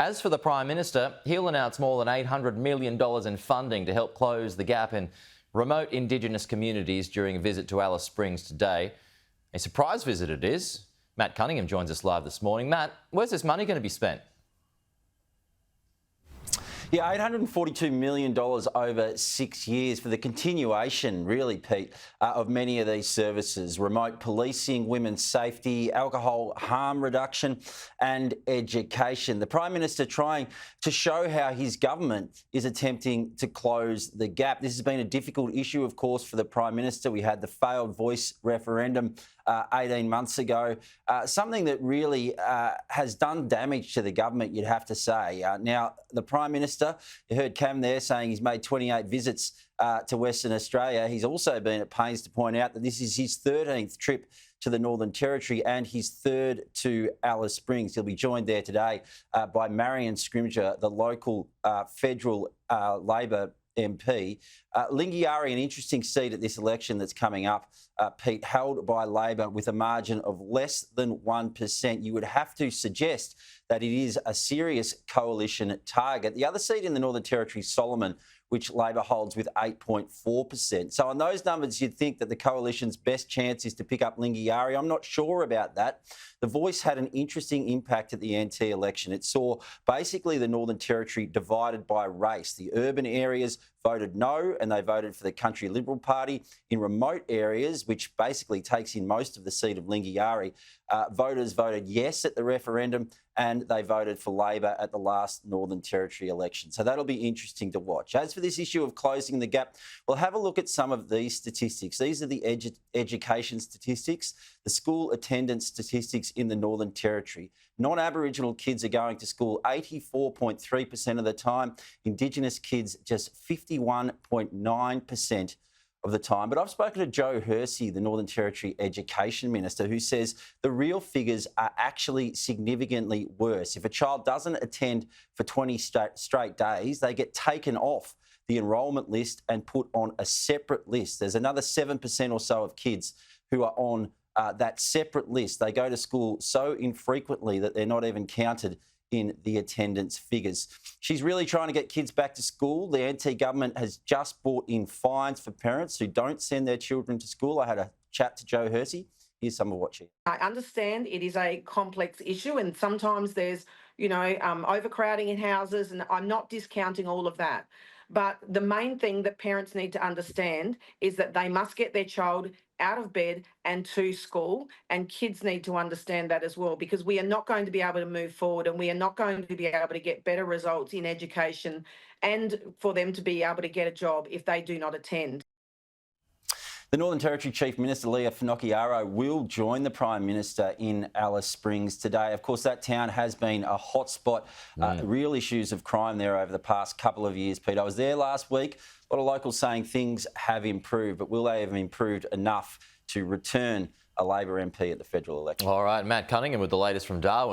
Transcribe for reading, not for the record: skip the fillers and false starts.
As for the Prime Minister, he'll announce more than $800 million in funding to help close the gap in remote Indigenous communities during a visit to Alice Springs today. A surprise visit it is. Matt Cunningham joins us live this morning. Matt, where's this money going to be spent? Yeah, $842 million over 6 years for the continuation, really, Pete, of many of these services: remote policing, women's safety, alcohol harm reduction and education. The Prime Minister trying to show how his government is attempting to close the gap. This has been a difficult issue, of course, for the Prime Minister. We had the failed voice referendum 18 months ago, something that really has done damage to the government, you'd have to say. Now, the Prime Minister, you heard Cam there saying he's made 28 visits to Western Australia. He's also been at pains to point out that this is his 13th trip to the Northern Territory and his third to Alice Springs. He'll be joined there today by Marion Scrymgour, the local federal Labor MP. Finocchiaro, an interesting seat at this election that's coming up, Pete, held by Labor with a margin of less than 1%. You would have to suggest that it is a serious coalition target. The other seat in the Northern Territory, Solomon, which Labor holds with 8.4%. So on those numbers, you'd think that the coalition's best chance is to pick up Finocchiaro. I'm not sure about that. The Voice had an interesting impact at the NT election. It saw basically the Northern Territory divided by race. The urban areas voted no, and they voted for the Country Liberal Party. In remote areas, which basically takes in most of the seat of Finocchiaro, voters voted yes at the referendum, and they voted for Labor at the last Northern Territory election. So that'll be interesting to watch. As for this issue of closing the gap, we'll have a look at some of these statistics. These are the education statistics, the school attendance statistics in the Northern Territory. Non-Aboriginal kids are going to school 84.3% of the time. Indigenous kids just 51.9% of the time. But I've spoken to Joe Hersey, the Northern Territory Education Minister, who says the real figures are actually significantly worse. If a child doesn't attend for 20 straight days, they get taken off the enrolment list and put on a separate list. There's another 7% or so of kids who are on that separate list. They go to school so infrequently that they're not even counted in the attendance figures. She's really trying to get kids back to school. The NT government has just brought in fines for parents who don't send their children to school. I had a chat to Joe Hersey. Here's some of what she... I understand it is a complex issue and sometimes there's, overcrowding in houses, and I'm not discounting all of that. But the main thing that parents need to understand is that they must get their child out of bed and to school, and kids need to understand that as well, because we are not going to be able to move forward and we are not going to be able to get better results in education and for them to be able to get a job if they do not attend. The Northern Territory Chief Minister, Finocchiaro, will join the Prime Minister in Alice Springs today. Of course, that town has been a hotspot, real issues of crime there over the past couple of years, Pete. I was there last week. A lot of locals saying things have improved, but will they have improved enough to return a Labor MP at the federal election? All right, Matt Cunningham with the latest from Darwin.